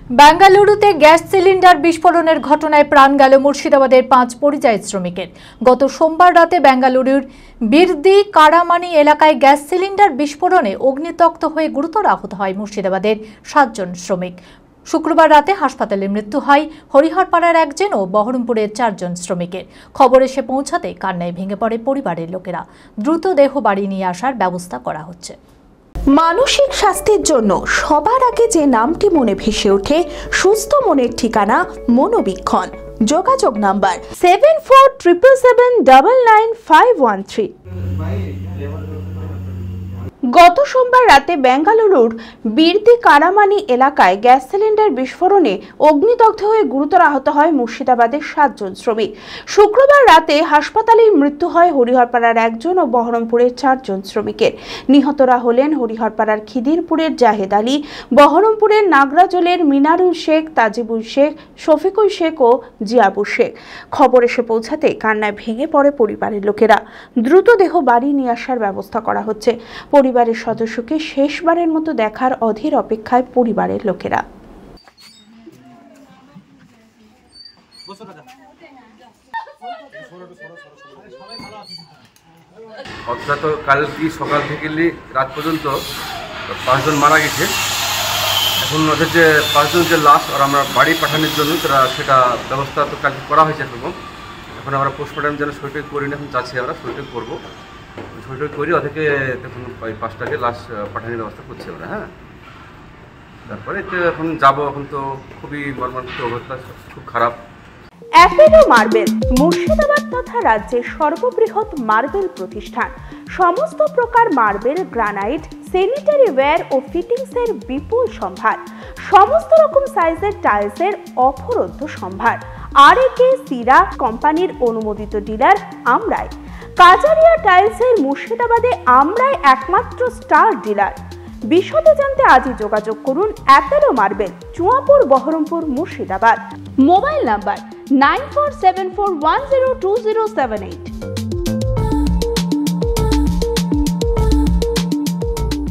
বেঙ্গালুরুতে gas cylinder বিস্ফোরণের ঘটনায় প্রাণ গেল মুর্শিদাবাদের 5 পরিযায়ী শ্রমিকের। গত সোমবার রাতে বেঙ্গালুরুর বিরদি কারামানি এলাকায় গ্যাস সিলিন্ডার বিস্ফোরণে অগ্নিদগ্ধ হয়ে গুরুতর আহত হয় মুর্শিদাবাদের 7 জন শ্রমিক। শুক্রবার রাতে হাসপাতালে মৃত্যু হয় হরিহরপাড়ার একজন ও বহরমপুরের 4 জন শ্রমিকের। খবর এসে পৌঁছাতে কান্নায় ভেঙে পড়ে পরিবারের লোকেরা। দ্রুত দেহ বাড়ি নিয়ে আসার ব্যবস্থা করা হচ্ছে। মানসিক স্বাস্থ্যের জন্য সবার আগে যে নামটি মনে ভেসে ওঠে সুস্থ মনের ঠিকানা মনোবীক্ষণ। যোগাযোগ নাম্বার 7477799513। গত সোমবার রাতে বেঙ্গালুরুর বিরদি কারামানি এলাকায় গ্যাস সিলিন্ডার বিস্ফোরণে অগ্নিদগ্ধ হয়ে গুরুতর আহত হয় মুর্শিদাবাদের 7 জন শ্রমিক। শুক্রবার রাতে হাসপাতালে মৃত্যু হয় হরিহরপাড়ার একজন ও বহরমপুরের 4 জন শ্রমিকের। নিহতরা হলেন হরিহরপাড়ার খিদিরপুরের জাহেদ আলী, বহরমপুরের নাগরাজলের মিনারুল শেখ, তাজিবুল শেখ, শফিকুল শেখ ও জিয়াবুর শেখ। খবর এসে পৌঁছাতে কান্নায় ভেঙে পড়ে পরিবারের লোকেরা। দ্রুত দেহ বাড়ি নিয়ে আসার ব্যবস্থা করা হচ্ছে। পরিবারের সদস্যকে শেষবারের মতো দেখার অধীর অপেক্ষায় পরিবারের লোকেরা। অর্থাৎ কালকে সকাল থেকে রাত পর্যন্ত 5 জন মারা গেছে। এখন ওদের যে 5 জন যে লাশ আর আমরা বাড়ি পাঠানোর জন্য সেটা ব্যবস্থা তো কালকে করা হয়েছে। এখন আমরা পোস্টমর্টম যেন সইটই করি না, এখন যাচ্ছি আমরা সইটই করবো। সইটই করি ওদেরকে দেখুন 5টাকে লাশ পাঠানোর ব্যবস্থা করছি আমরা। হ্যাঁ, তারপরে এখন যাবো। এখন তো খুবই মর্মান্তিক অবস্থা, খুব খারাপ। অ্যাপেলো মার্বেল মুর্শিদাবাদ তথা রাজ্যের সর্ববৃহৎ মার্বেল প্রতিষ্ঠান। সমস্ত প্রকার মার্বেল, গ্রানাইট, স্যানিটারি ওয়্যার ও ফিটিংসের বিপুল সম্ভার। সমস্ত রকম সাইজের টাইলসের অফুরন্ত সম্ভার। আর.এ.কে সিরা কোম্পানির অনুমোদিত ডিলার আমরাই। কাজারিয়া টাইলসের মুর্শিদাবাদে আমরাই একমাত্র স্টার ডিলার। বিশদে জানতে আজই যোগাযোগ করুন Apollo marble, Chuapur, Baharampur, Murshidabad. Mobile number 9474102078।